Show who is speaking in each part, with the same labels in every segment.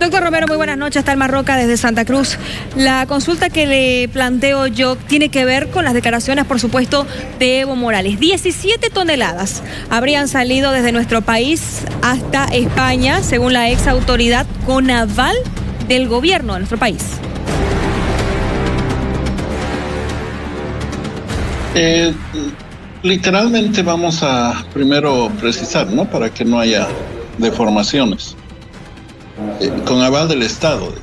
Speaker 1: Doctor Romero, muy buenas noches. Talma Roca desde Santa Cruz. La consulta que le planteo yo tiene que ver con las declaraciones, por supuesto, de Evo Morales. 17 toneladas habrían salido desde nuestro país hasta España, según la ex autoridad, con aval del gobierno de nuestro país.
Speaker 2: Literalmente vamos a primero precisar, ¿no? Para que no haya deformaciones. Con aval del Estado,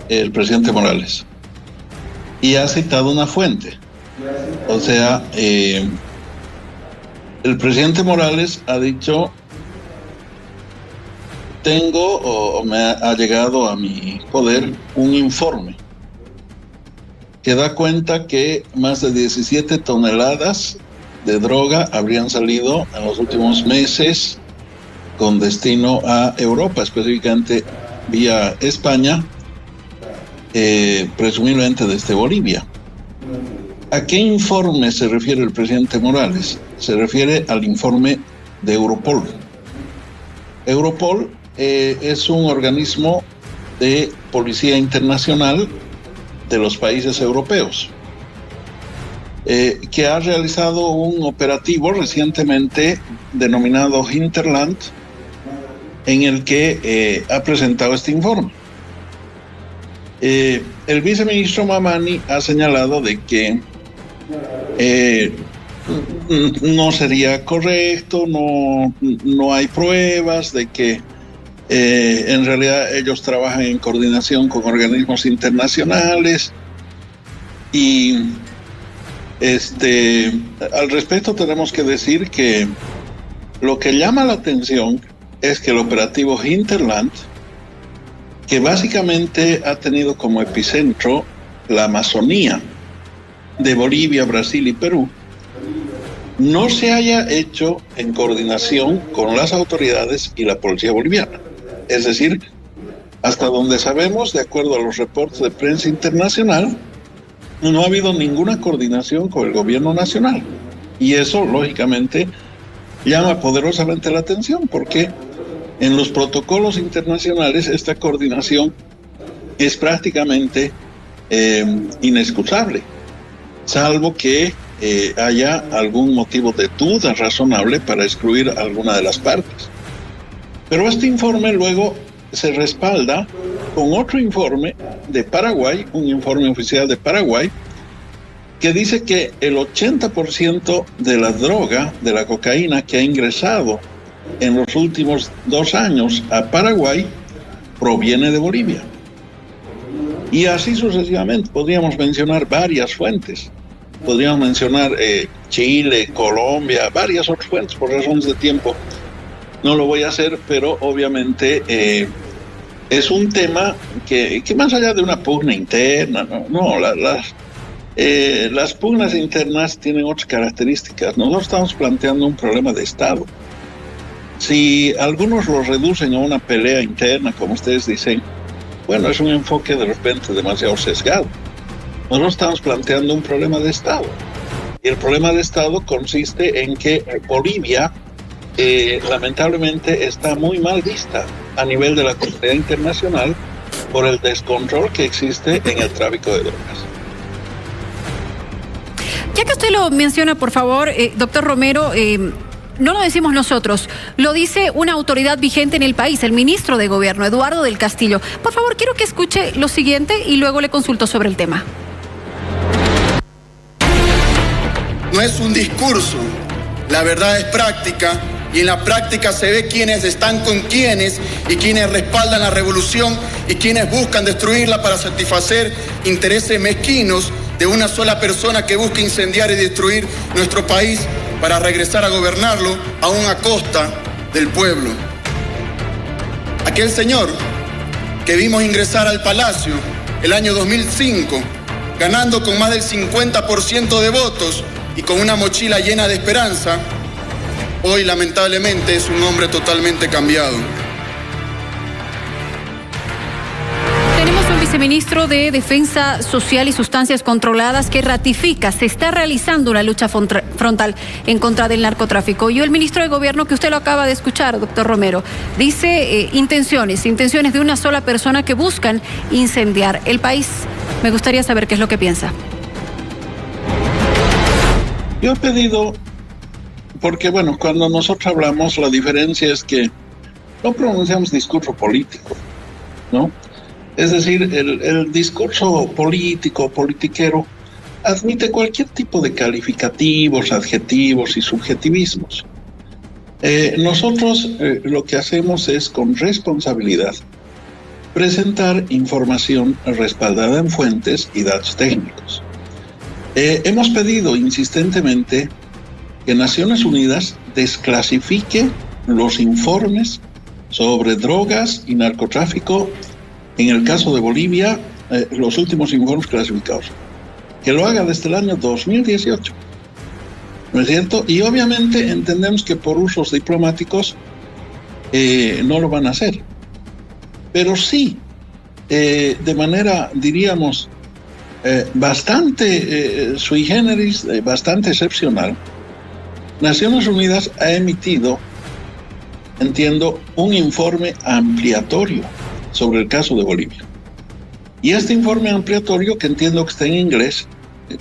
Speaker 2: el presidente Morales. Y ha citado una fuente. O sea, el presidente Morales ha dicho: tengo o me ha llegado a mi poder un informe que da cuenta que más de 17 toneladas de droga habrían salido en los últimos meses con destino a Europa, específicamente vía España, presumiblemente desde Bolivia. ¿A qué informe se refiere el presidente Morales? Se refiere al informe de Europol. Europol es un organismo de policía internacional de los países europeos, que ha realizado un operativo recientemente denominado Hinterland, en el que ha presentado este informe. El viceministro Mamani ha señalado de que no sería correcto, no hay pruebas de que en realidad ellos trabajan en coordinación con organismos internacionales y al respecto tenemos que decir que lo que llama la atención es que el operativo Hinterland, que básicamente ha tenido como epicentro la Amazonía de Bolivia, Brasil y Perú, no se haya hecho en coordinación con las autoridades y la policía boliviana. Es decir, hasta donde sabemos, de acuerdo a los reportes de prensa internacional, no ha habido ninguna coordinación con el gobierno nacional. Y eso, lógicamente, llama poderosamente la atención, porque en los protocolos internacionales esta coordinación es prácticamente inexcusable, salvo que haya algún motivo de duda razonable para excluir alguna de las partes. Pero este informe luego se respalda con otro informe de Paraguay, un informe oficial de Paraguay, que dice que el 80% de la droga, de la cocaína que ha ingresado en los últimos 2 años a Paraguay, proviene de Bolivia. Y así sucesivamente, podríamos mencionar varias fuentes. Podríamos mencionar Chile, Colombia, varias otras fuentes. Por razones de tiempo no lo voy a hacer, pero obviamente es un tema que más allá de una pugna interna, las pugnas internas tienen otras características. Nosotros estamos planteando un problema de Estado. Si algunos lo reducen a una pelea interna, como ustedes dicen, bueno, es un enfoque de repente demasiado sesgado. Nosotros estamos planteando un problema de Estado. Y el problema de Estado consiste en que Bolivia, lamentablemente, está muy mal vista a nivel de la comunidad internacional por el descontrol que existe en el tráfico de drogas.
Speaker 3: Ya que usted lo menciona, por favor, doctor Romero, no lo decimos nosotros, lo dice una autoridad vigente en el país, el ministro de Gobierno, Eduardo del Castillo. Por favor, quiero que escuche lo siguiente y luego le consulto sobre el tema.
Speaker 4: No es un discurso, la verdad es práctica, y en la práctica se ve quiénes están con quiénes y quiénes respaldan la revolución y quienes buscan destruirla para satisfacer intereses mezquinos de una sola persona que busca incendiar y destruir nuestro país para regresar a gobernarlo aún a costa del pueblo. Aquel señor que vimos ingresar al Palacio el año 2005, ganando con más del 50% de votos y con una mochila llena de esperanza, hoy lamentablemente es un hombre totalmente cambiado.
Speaker 3: Tenemos un viceministro de Defensa Social y Sustancias Controladas que ratifica se está realizando una lucha frontal en contra del narcotráfico. Y el ministro de Gobierno, que usted lo acaba de escuchar, doctor Romero, dice intenciones de una sola persona que buscan incendiar el país. Me gustaría saber qué es lo que piensa.
Speaker 2: Yo he pedido, porque bueno, cuando nosotros hablamos, la diferencia es que no pronunciamos discurso político, ¿no? Es decir, el discurso político, politiquero, admite cualquier tipo de calificativos, adjetivos y subjetivismos. Nosotros lo que hacemos es, con responsabilidad, presentar información respaldada en fuentes y datos técnicos. Hemos pedido insistentemente que Naciones Unidas desclasifique los informes sobre drogas y narcotráfico. En el caso de Bolivia, los últimos informes clasificados, que lo haga desde el año 2018, ¿no es cierto? Y obviamente entendemos que por usos diplomáticos no lo van a hacer, pero sí, de manera, diríamos, bastante sui generis, bastante excepcional, Naciones Unidas ha emitido, entiendo, un informe ampliatorio sobre el caso de Bolivia. Y este informe ampliatorio, que entiendo que está en inglés,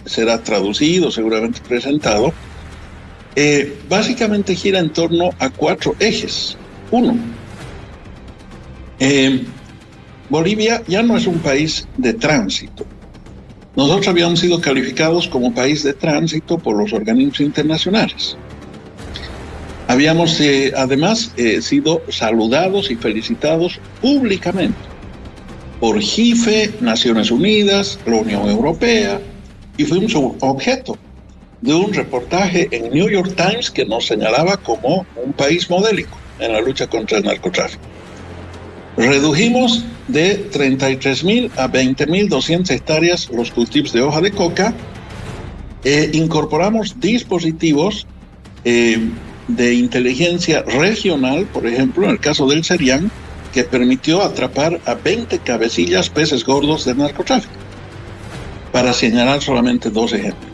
Speaker 2: será traducido, seguramente presentado, básicamente gira en torno a 4 ejes. 1, Bolivia ya no es un país de tránsito. Nosotros habíamos sido calificados como país de tránsito por los organismos internacionales. Habíamos además sido saludados y felicitados públicamente por JIFE, Naciones Unidas, la Unión Europea, y fuimos objeto de un reportaje en New York Times que nos señalaba como un país modélico en la lucha contra el narcotráfico. Redujimos de 33.000 a 20.200 hectáreas los cultivos de hoja de coca, incorporamos dispositivos de inteligencia regional, por ejemplo, en el caso del Serián, que permitió atrapar a 20 cabecillas peces gordos de narcotráfico, para señalar solamente 2 ejemplos.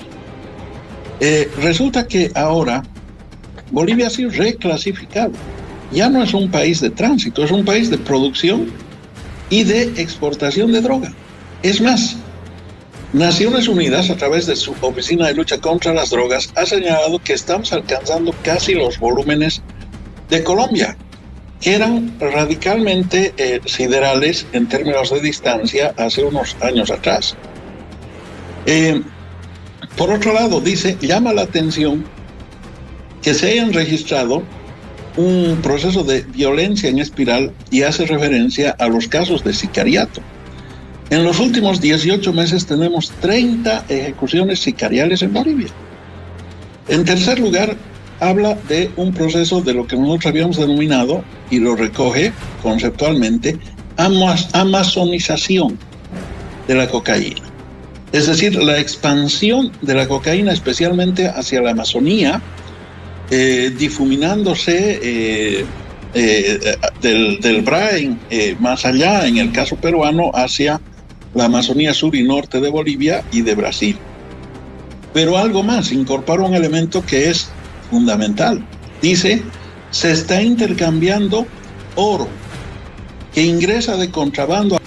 Speaker 2: Resulta que ahora Bolivia ha sido reclasificado. Ya no es un país de tránsito, es un país de producción y de exportación de droga. Es más, Naciones Unidas, a través de su Oficina de Lucha contra las Drogas, ha señalado que estamos alcanzando casi los volúmenes de Colombia, que eran radicalmente siderales en términos de distancia hace unos años atrás. Por otro lado, dice, llama la atención que se hayan registrado un proceso de violencia en espiral y hace referencia a los casos de sicariato. En los últimos 18 meses tenemos 30 ejecuciones sicariales en Bolivia. En tercer lugar, habla de un proceso de lo que nosotros habíamos denominado, y lo recoge conceptualmente, amazonización de la cocaína. Es decir, la expansión de la cocaína, especialmente hacia la Amazonía, difuminándose del Brain más allá, en el caso peruano, hacia la Amazonía sur y norte de Bolivia y de Brasil. Pero algo más, incorpora un elemento que es fundamental. Dice, se está intercambiando oro que ingresa de contrabando.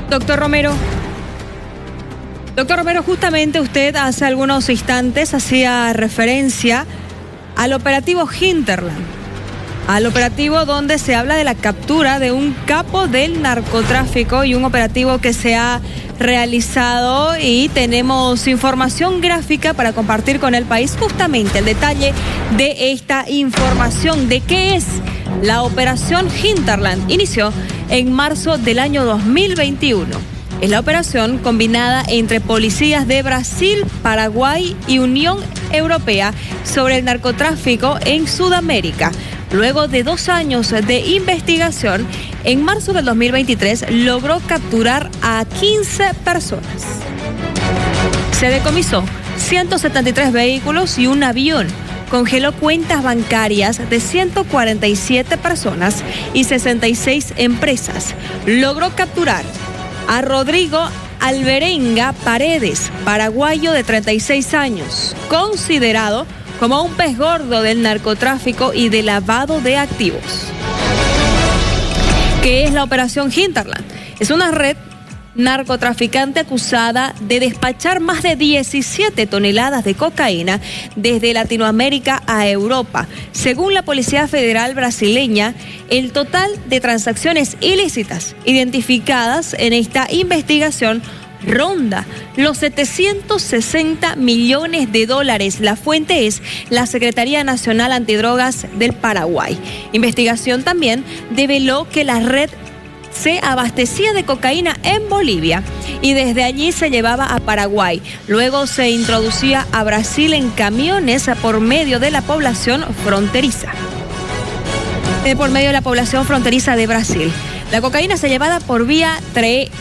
Speaker 1: Doctor Romero, justamente usted hace algunos instantes hacía referencia al operativo Hinterland, al operativo donde se habla de la captura de un capo del narcotráfico y un operativo que se ha realizado, y tenemos información gráfica para compartir con el país, justamente el detalle de esta información de qué es la operación Hinterland. Inició en marzo del año 2021. Es la operación combinada entre policías de Brasil, Paraguay y Unión Europea sobre el narcotráfico en Sudamérica. Luego de 2 años de investigación, en marzo del 2023 logró capturar a 15 personas. Se decomisó 173 vehículos y un avión. Congeló cuentas bancarias de 147 personas y 66 empresas. Logró capturar a Rodrigo Alvarenga Paredes, paraguayo de 36 años, considerado como un pez gordo del narcotráfico y de lavado de activos. ¿Qué es la Operación Hinterland? Es una red narcotraficante acusada de despachar más de 17 toneladas de cocaína desde Latinoamérica a Europa. Según la Policía Federal brasileña, el total de transacciones ilícitas identificadas en esta investigación ronda los 760 millones de dólares. La fuente es la Secretaría Nacional Antidrogas del Paraguay. Investigación también develó que la red se abastecía de cocaína en Bolivia y desde allí se llevaba a Paraguay. Luego se introducía a Brasil en camiones por medio de la población fronteriza. De Brasil. La cocaína se llevaba por vía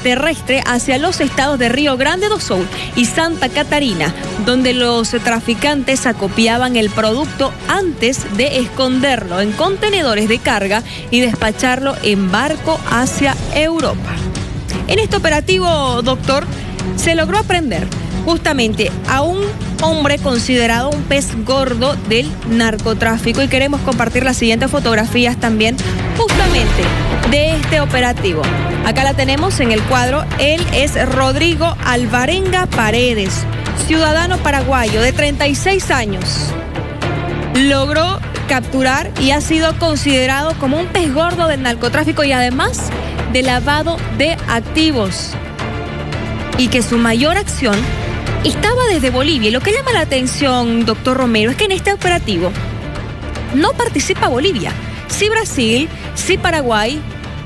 Speaker 1: terrestre hacia los estados de Río Grande do Sul y Santa Catarina, donde los traficantes acopiaban el producto antes de esconderlo en contenedores de carga y despacharlo en barco hacia Europa. En este operativo, doctor, se logró aprender justamente a un hombre considerado un pez gordo del narcotráfico y queremos compartir las siguientes fotografías también justamente de este operativo. Acá la tenemos en el cuadro. Él es Rodrigo Alvarenga Paredes, ciudadano paraguayo de 36 años. Logró capturar y ha sido considerado como un pez gordo del narcotráfico y además de lavado de activos. Y que su mayor acción estaba desde Bolivia. Y lo que llama la atención, doctor Romero, es que en este operativo no participa Bolivia. Sí Brasil, sí Paraguay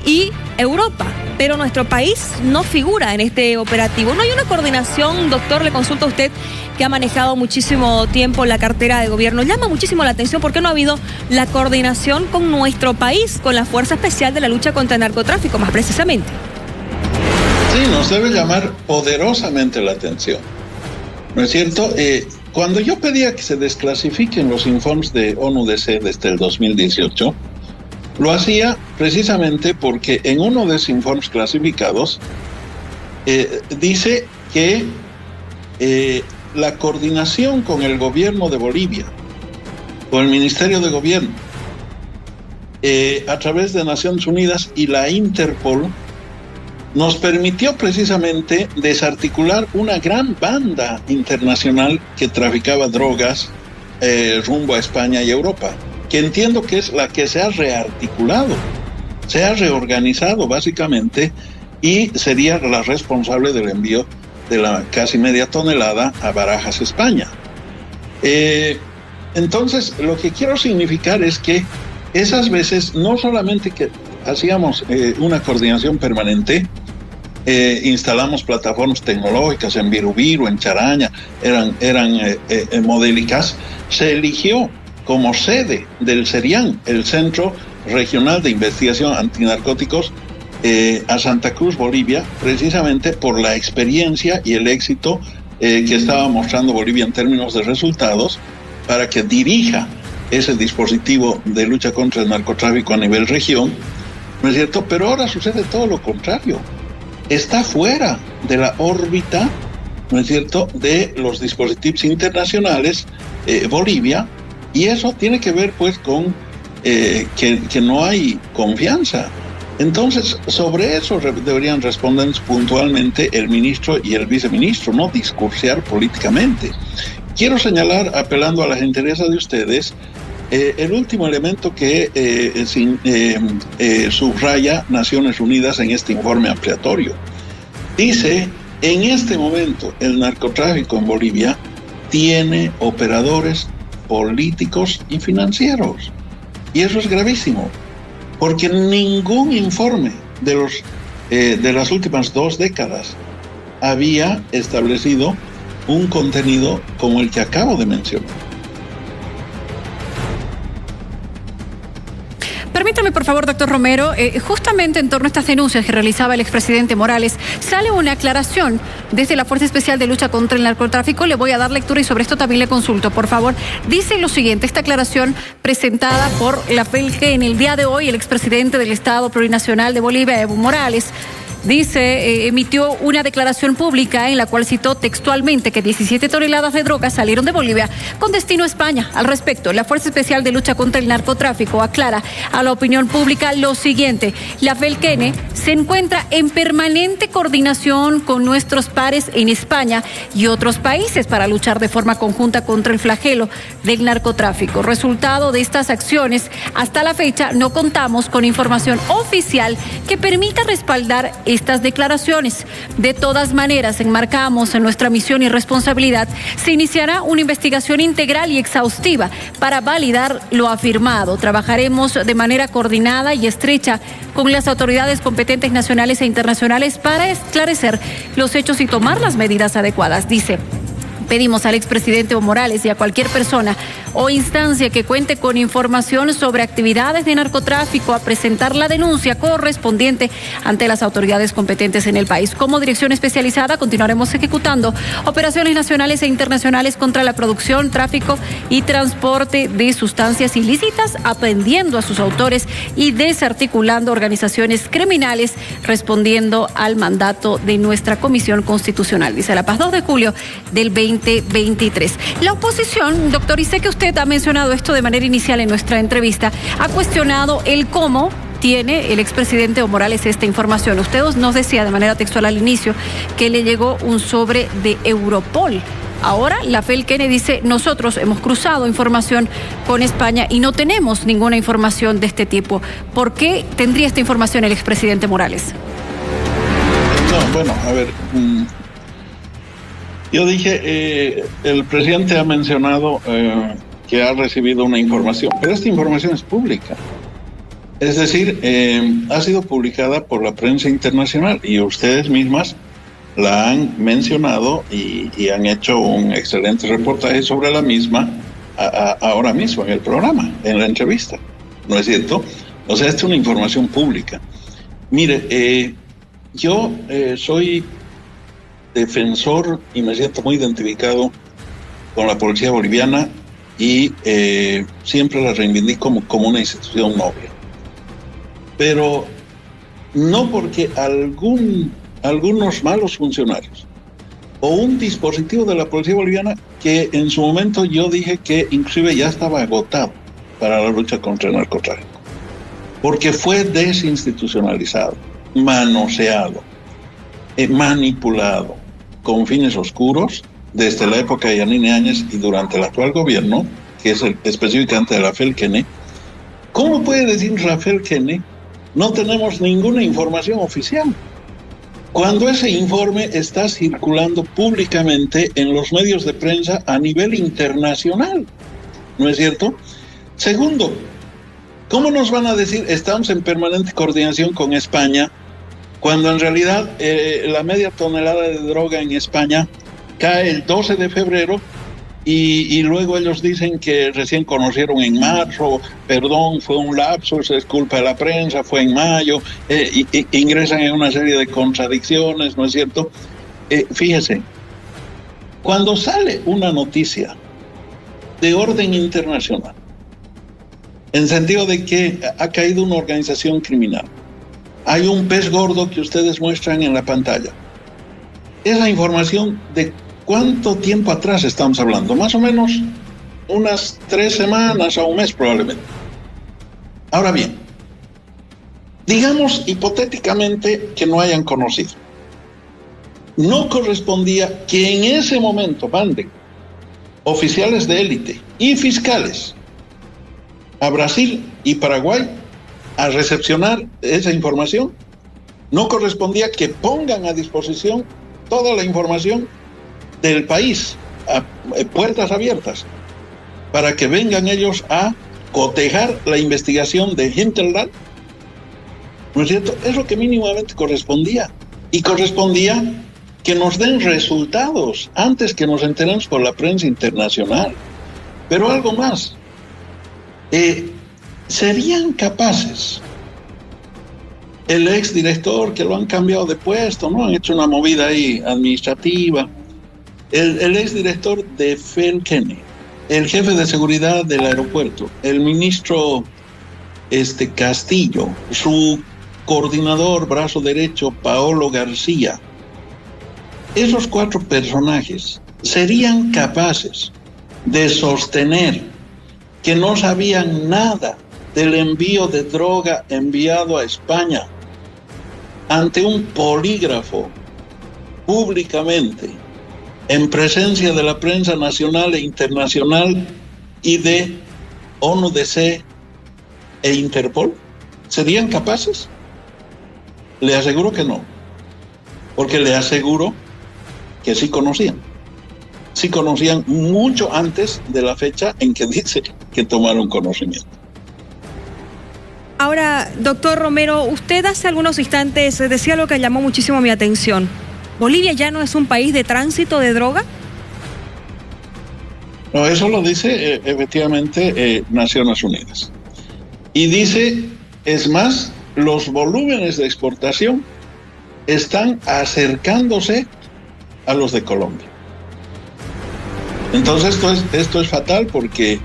Speaker 1: y Europa, pero nuestro país no figura en este operativo. No hay una coordinación, doctor, le consulto a usted que ha manejado muchísimo tiempo la cartera de gobierno. Llama muchísimo la atención por qué no ha habido la coordinación con nuestro país, con la Fuerza Especial de la Lucha contra el Narcotráfico, más precisamente.
Speaker 2: Sí, nos debe llamar poderosamente la atención. ¿No es cierto? Cuando yo pedía que se desclasifiquen los informes de ONU-DC desde el 2018, lo hacía precisamente porque en uno de esos informes clasificados dice que la coordinación con el gobierno de Bolivia, con el Ministerio de Gobierno, a través de Naciones Unidas y la Interpol, nos permitió precisamente desarticular una gran banda internacional que traficaba drogas rumbo a España y Europa, que entiendo que es la que se ha rearticulado, se ha reorganizado básicamente y sería la responsable del envío de la casi media tonelada a Barajas, España. Entonces, lo que quiero significar es que esas veces no solamente que hacíamos una coordinación permanente, instalamos plataformas tecnológicas en Virubiru, en Charaña, eran modélicas, se eligió como sede del CERIAN, el Centro Regional de Investigación Antinarcóticos, a Santa Cruz, Bolivia, precisamente por la experiencia y el éxito que estaba mostrando Bolivia en términos de resultados, para que dirija ese dispositivo de lucha contra el narcotráfico a nivel región, ¿no es cierto? Pero ahora sucede todo lo contrario. Está fuera de la órbita, ¿no es cierto?, de los dispositivos internacionales, Bolivia, y eso tiene que ver pues con que no hay confianza. Entonces, sobre eso deberían responder puntualmente el ministro y el viceministro, no discursear políticamente. Quiero señalar, apelando a la gentileza de ustedes, el último elemento que subraya Naciones Unidas en este informe ampliatorio. Dice, en este momento el narcotráfico en Bolivia tiene operadores políticos y financieros. Y eso es gravísimo, porque ningún informe de las últimas 2 décadas había establecido un contenido como el que acabo de mencionar.
Speaker 3: Permítame, por favor, doctor Romero, justamente en torno a estas denuncias que realizaba el expresidente Morales, sale una aclaración desde la Fuerza Especial de Lucha contra el Narcotráfico. Le voy a dar lectura y sobre esto también le consulto, por favor. Dice lo siguiente, esta aclaración presentada por la FELGE en el día de hoy, el expresidente del Estado Plurinacional de Bolivia, Evo Morales, dice, emitió una declaración pública en la cual citó textualmente que 17 toneladas de drogas salieron de Bolivia con destino a España. Al respecto, la Fuerza Especial de Lucha contra el Narcotráfico aclara a la opinión pública lo siguiente: la FELCENE se encuentra en permanente coordinación con nuestros pares en España y otros países para luchar de forma conjunta contra el flagelo del narcotráfico. Resultado de estas acciones, hasta la fecha no contamos con información oficial que permita respaldar estas declaraciones. De todas maneras, enmarcamos en nuestra misión y responsabilidad, se iniciará una investigación integral y exhaustiva para validar lo afirmado. Trabajaremos de manera coordinada y estrecha con las autoridades competentes nacionales e internacionales para esclarecer los hechos y tomar las medidas adecuadas, dice. Pedimos al expresidente Evo Morales y a cualquier persona o instancia que cuente con información sobre actividades de narcotráfico a presentar la denuncia correspondiente ante las autoridades competentes en el país. Como dirección especializada continuaremos ejecutando operaciones nacionales e internacionales contra la producción, tráfico y transporte de sustancias ilícitas, aprehendiendo a sus autores y desarticulando organizaciones criminales, respondiendo al mandato de nuestra Comisión Constitucional, dice La Paz, 2 de julio del 2023. La oposición, doctor, y sé que usted ha mencionado esto de manera inicial en nuestra entrevista, ha cuestionado el cómo tiene el expresidente Evo Morales esta información. Usted nos decía de manera textual al inicio que le llegó un sobre de Europol. Ahora la FELCENE dice: nosotros hemos cruzado información con España y no tenemos ninguna información de este tipo. ¿Por qué tendría esta información el expresidente Morales?
Speaker 2: No, bueno, a ver, yo dije, el presidente ha mencionado que ha recibido una información, pero esta información es pública. Es decir, ha sido publicada por la prensa internacional y ustedes mismas la han mencionado y han hecho un excelente reportaje sobre la misma ahora mismo en el programa, en la entrevista. ¿No es cierto? O sea, esta es una información pública. Mire, yo soy defensor y me siento muy identificado con la policía boliviana y siempre la reivindico como una institución noble. Pero no porque algunos malos funcionarios o un dispositivo de la policía boliviana que en su momento yo dije que inclusive ya estaba agotado para la lucha contra el narcotráfico, porque fue desinstitucionalizado, manoseado, manipulado con fines oscuros desde la época de Yanine Áñez y durante el actual gobierno, que es específicamente de la FELCENE. ¿Cómo puede decir la FELCENE no tenemos ninguna información oficial cuando ese informe está circulando públicamente en los medios de prensa a nivel internacional? ¿No es cierto? Segundo, ¿cómo nos van a decir estamos en permanente coordinación con España cuando en realidad la media tonelada de droga en España cae el 12 de febrero y luego ellos dicen que recién conocieron en marzo, perdón, fue un lapsus, es culpa de la prensa, fue en mayo, ingresan en una serie de contradicciones, ¿no es cierto? Fíjese, cuando sale una noticia de orden internacional, en sentido de que ha caído una organización criminal, hay un pez gordo que ustedes muestran en la pantalla, esa información de ¿cuánto tiempo atrás estamos hablando? Más o menos unas 3 semanas a un mes probablemente. Ahora bien, digamos hipotéticamente que no hayan conocido. No correspondía que en ese momento manden oficiales de élite y fiscales a Brasil y Paraguay a recepcionar esa información. No correspondía que pongan a disposición toda la información del país, a puertas abiertas, para que vengan ellos a cotejar la investigación de Hinterland. ¿No es cierto? Es lo que mínimamente correspondía. Y correspondía que nos den resultados antes que nos enteremos por la prensa internacional. Pero algo más. ¿Serían capaces el exdirector, que lo han cambiado de puesto, ¿no? Han hecho una movida ahí administrativa. El exdirector de FELCENE, el jefe de seguridad del aeropuerto, el ministro Castillo, su coordinador, brazo derecho, Paolo García. Esos 4 personajes serían capaces de sostener que no sabían nada del envío de droga enviado a España ante un polígrafo públicamente, en presencia de la prensa nacional e internacional y de ONUDC e Interpol? ¿Serían capaces? Le aseguro que no, porque le aseguro que sí conocían mucho antes de la fecha en que dice que tomaron conocimiento.
Speaker 1: Ahora, doctor Romero, usted hace algunos instantes decía lo que llamó muchísimo mi atención. ¿Bolivia ya no es un país de tránsito de droga?
Speaker 2: No, eso lo dice efectivamente Naciones Unidas. Y dice, es más, los volúmenes de exportación están acercándose a los de Colombia. Entonces esto es fatal porque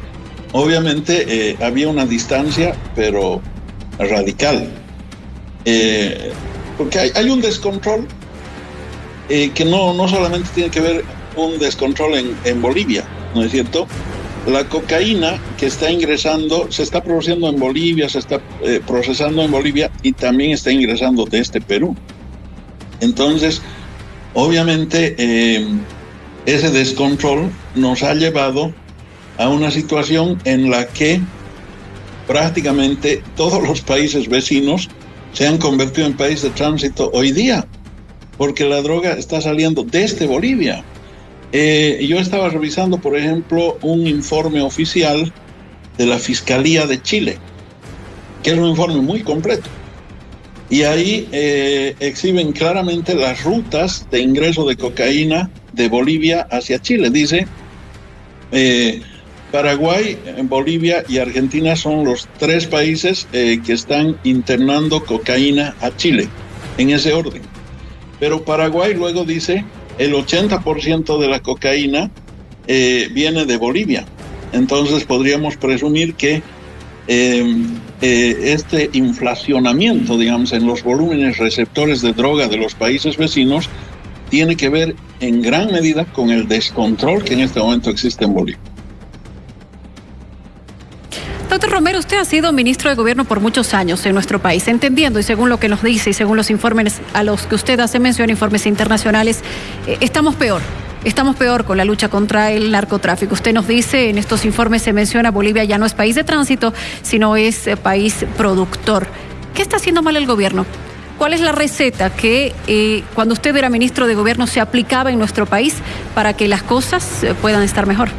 Speaker 2: obviamente había una distancia, pero radical. Porque hay un descontrol que no solamente tiene que ver un descontrol en Bolivia, ¿no es cierto? La cocaína que está ingresando, se está produciendo en Bolivia, se está procesando en Bolivia y también está ingresando desde Perú. Entonces, obviamente, ese descontrol nos ha llevado a una situación en la que prácticamente todos los países vecinos se han convertido en país de tránsito hoy día, porque la droga está saliendo desde Bolivia. Yo estaba revisando, por ejemplo, un informe oficial de la Fiscalía de Chile, que es un informe muy completo. Y ahí exhiben claramente las rutas de ingreso de cocaína de Bolivia hacia Chile. Dice, Paraguay, Bolivia y Argentina son los 3 países que están internando cocaína a Chile, en ese orden. Pero Paraguay luego dice, el 80% de la cocaína viene de Bolivia. Entonces podríamos presumir que este inflacionamiento, digamos, en los volúmenes receptores de droga de los países vecinos tiene que ver en gran medida con el descontrol que en este momento existe en Bolivia.
Speaker 3: Doctor Romero, usted ha sido ministro de Gobierno por muchos años en nuestro país, entendiendo, y según lo que nos dice y según los informes a los que usted hace mención, informes internacionales, estamos peor con la lucha contra el narcotráfico. Usted nos dice, en estos informes se menciona, Bolivia ya no es país de tránsito, sino es país productor. ¿Qué está haciendo mal el gobierno? ¿Cuál es la receta que cuando usted era ministro de Gobierno se aplicaba en nuestro país para que las cosas puedan estar mejor?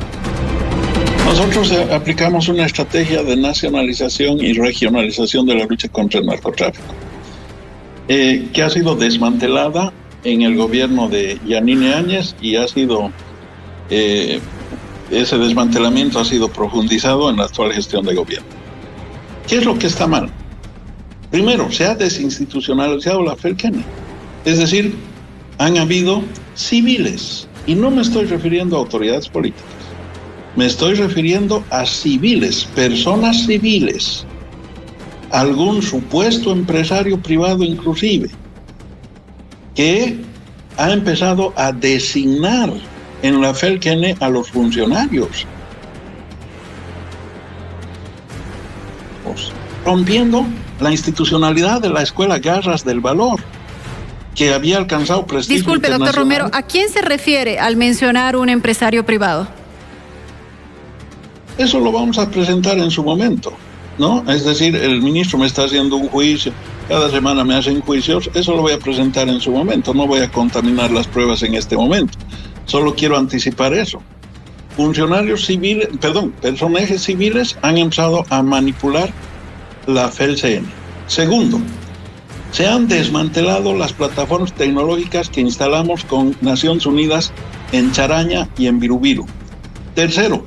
Speaker 2: Nosotros aplicamos una estrategia de nacionalización y regionalización de la lucha contra el narcotráfico, que ha sido desmantelada en el gobierno de Yanine Áñez y ese desmantelamiento ha sido profundizado en la actual gestión de gobierno. ¿Qué es lo que está mal? Primero, se ha desinstitucionalizado la FELCANE, es decir, han habido civiles, y no me estoy refiriendo a autoridades políticas, me estoy refiriendo a civiles, personas civiles, algún supuesto empresario privado inclusive, que ha empezado a designar en la FELCANE a los funcionarios, rompiendo la institucionalidad de la Escuela Garras del Valor, que había alcanzado prestigio
Speaker 3: Disculpe, doctor Romero, ¿a quién se refiere al mencionar un empresario privado?
Speaker 2: Eso lo vamos a presentar en su momento, ¿no? Es decir, el ministro me está haciendo un juicio, cada semana me hacen juicios, eso lo voy a presentar en su momento, no voy a contaminar las pruebas en este momento, solo quiero anticipar eso. Personajes civiles han empezado a manipular la FELCN. Segundo, se han desmantelado las plataformas tecnológicas que instalamos con Naciones Unidas en Charaña y en Virubiru. Tercero,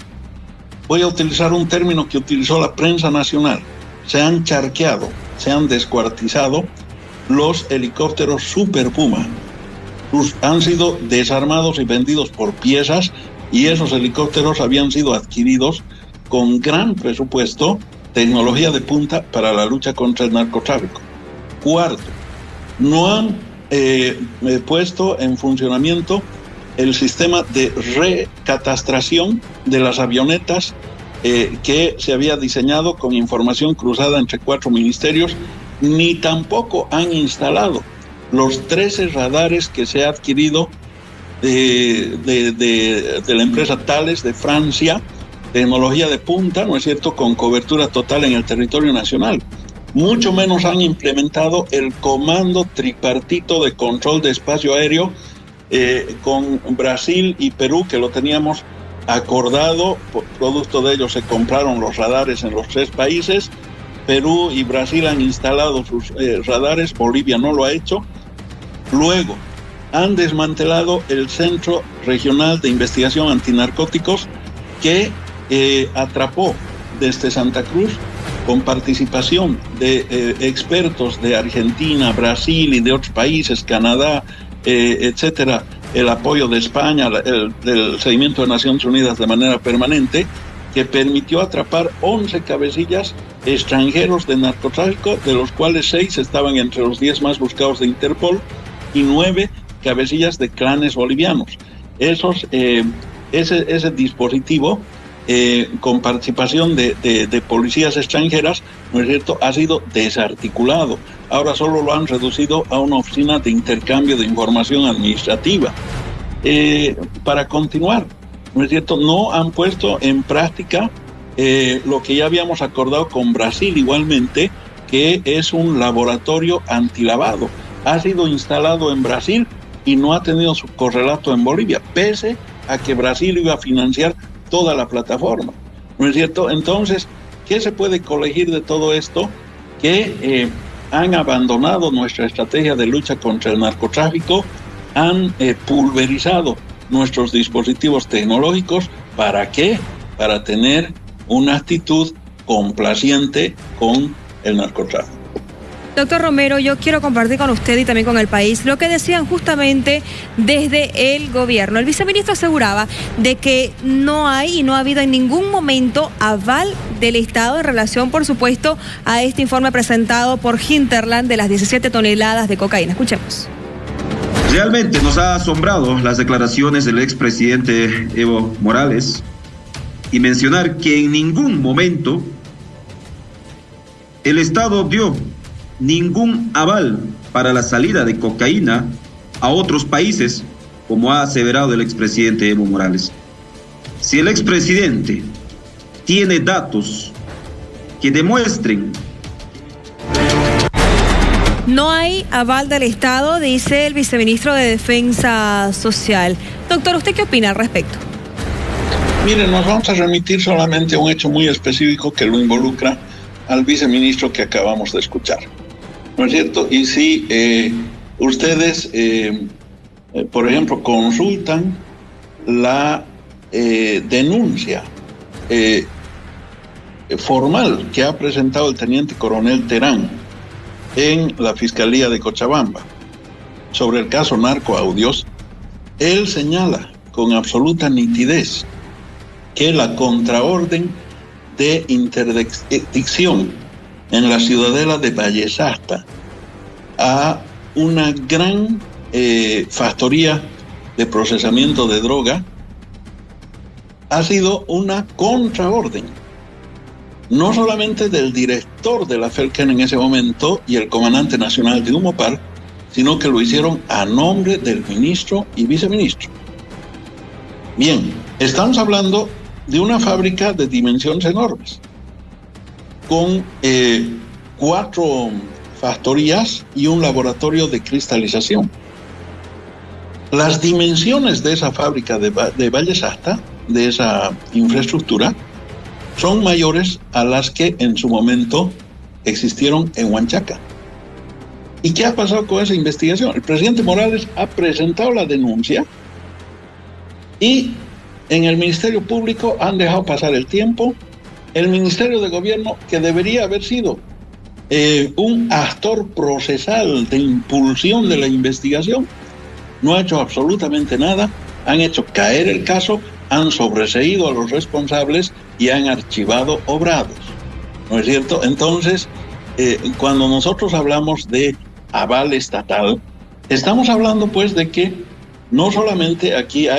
Speaker 2: voy a utilizar un término que utilizó la prensa nacional. Se han charqueado, se han descuartizado los helicópteros Super Puma. Han sido desarmados y vendidos por piezas y esos helicópteros habían sido adquiridos con gran presupuesto, tecnología de punta para la lucha contra el narcotráfico. Cuarto, no han puesto en funcionamiento el sistema de recatastración de las avionetas que se había diseñado con información cruzada entre 4 ministerios, ni tampoco han instalado los 13 radares que se ha adquirido de la empresa Thales de Francia, tecnología de punta, ¿no es cierto?, con cobertura total en el territorio nacional. Mucho menos han implementado el comando tripartito de control de espacio aéreo con Brasil y Perú, que lo teníamos acordado. Producto de ello se compraron los radares en los 3 países. Perú y Brasil han instalado sus radares, Bolivia no lo ha hecho. Luego, han desmantelado el Centro Regional de Investigación Antinarcóticos, que atrapó desde Santa Cruz, con participación de expertos de Argentina, Brasil y de otros países, Canadá, etcétera, el apoyo de España, el seguimiento de Naciones Unidas de manera permanente, que permitió atrapar 11 cabecillas extranjeros de narcotráfico, de los cuales 6 estaban entre los 10 más buscados de Interpol y 9 cabecillas de clanes bolivianos. Ese dispositivo, con participación de policías extranjeras, ¿no es cierto?, ha sido desarticulado. Ahora solo lo han reducido a una oficina de intercambio de información administrativa. Para continuar, ¿no es cierto?, no han puesto en práctica lo que ya habíamos acordado con Brasil igualmente, que es un laboratorio antilavado. Ha sido instalado en Brasil y no ha tenido su correlato en Bolivia, pese a que Brasil iba a financiar toda la plataforma, ¿no es cierto? Entonces, ¿qué se puede colegir de todo esto? Que han abandonado nuestra estrategia de lucha contra el narcotráfico, han pulverizado nuestros dispositivos tecnológicos. ¿Para qué? Para tener una actitud complaciente con el narcotráfico.
Speaker 1: Doctor Romero, yo quiero compartir con usted y también con el país lo que decían justamente desde el gobierno. El viceministro aseguraba de que no hay y no ha habido en ningún momento aval del Estado en relación, por supuesto, a este informe presentado por Hinterland de las 17 toneladas de cocaína. Escuchemos.
Speaker 5: Realmente nos ha asombrado las declaraciones del expresidente Evo Morales y mencionar que en ningún momento el Estado dio ningún aval para la salida de cocaína a otros países, como ha aseverado el expresidente Evo Morales. Si el expresidente tiene datos que demuestren...
Speaker 1: No hay aval del Estado, dice el viceministro de Defensa Social. Doctor, ¿usted qué opina al respecto?
Speaker 2: Miren, nos vamos a remitir solamente a un hecho muy específico que lo involucra al viceministro que acabamos de escuchar, ¿no es cierto? Y si ustedes, por ejemplo, consultan la denuncia formal que ha presentado el teniente coronel Terán en la Fiscalía de Cochabamba sobre el caso Narcoaudios, él señala con absoluta nitidez que la contraorden de interdicción en la ciudadela de Vallesasta a una gran factoría de procesamiento de droga ha sido una contraorden, no solamente del director de la Felken en ese momento y el comandante nacional de Humopar, sino que lo hicieron a nombre del ministro y viceministro. Bien, estamos hablando de una fábrica de dimensiones enormes, con 4 factorías y un laboratorio de cristalización. Las dimensiones de esa fábrica de Vallesasta, de esa infraestructura, son mayores a las que en su momento existieron en Huanchaca. ¿Y qué ha pasado con esa investigación? El presidente Morales ha presentado la denuncia y en el Ministerio Público han dejado pasar el tiempo. El Ministerio de Gobierno, que debería haber sido un actor procesal de impulsión de la investigación, no ha hecho absolutamente nada. Han hecho caer el caso, han sobreseído a los responsables y han archivado obrados, ¿no es cierto? Entonces, cuando nosotros hablamos de aval estatal, estamos hablando pues de que no solamente aquí hay